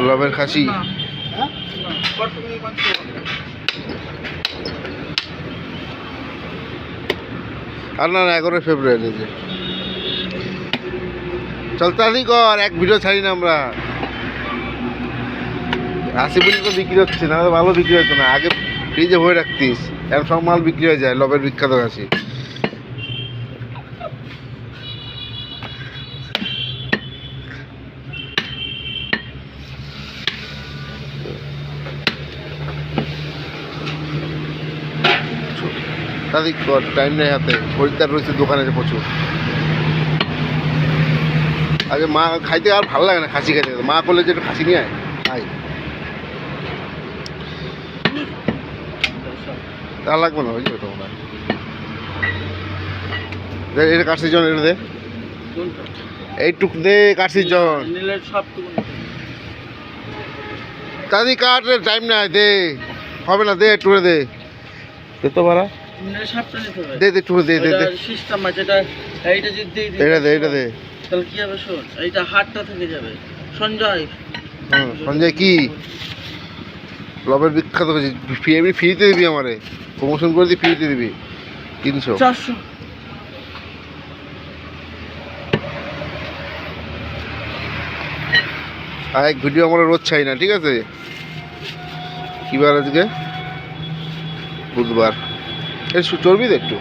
লবের খাসি। আর না 11 ফেব্রুয়ারি যে চল তাড়াতাড়ি কর, এক ভিডিও ছাড়ি না আমরা। 80 মিনিট তো বিক্রি হচ্ছে না, ভালো বিক্রি হতো না আগে, ফ্রিজে ভরে রাখতিস, এখন সব মাল বিক্রি হয়ে যায়। লবের বিখ্যাত খাসি। তাড়াতাড়ি কর, টাইম নেই হাতে, খরিদ্দার রয়েছে দোকানে প্রচুর। আগে মা খাইতে আর ভালো লাগে না, খাসি খাইতে, মা করলে যে একটু খাসি নিয়ে আয় খাই, তা লাগবে না, ওই যে ওটা মনে হয়। এটা কাশির জন, এটা দে, এইটুক দে কাশির জন, তাড়াতাড়ি কাট, টাইম নাই, দে হবে না, দে একটু দে, দে তো ভাড়া, দে দে একটু দে দে দে, এটা দে, এটা দে, তাহলে কি হবে শোন, এইটা হাতটা থেকে যাবে। সঞ্জয়, সঞ্জয় কি লবের বিখ্যাত খাসি, এমনি ফ্রিতে দিবি, আমারে প্রমোশন করে দিই, ফ্রিতে দিবি 300 400। আর এক ভিডিও আমরা রোজ চাই না, ঠিক আছে? কি বার আজকে? বুধবার। এর চর্বি দে একটু,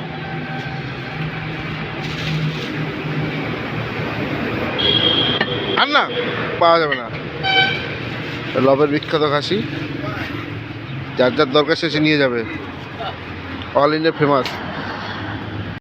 আর না পাওয়া যাবে না। লবের বিখ্যাত খাসি, যার যার দরকার সে নিয়ে যাবে, অল ইন্ডিয়া ফেমাস।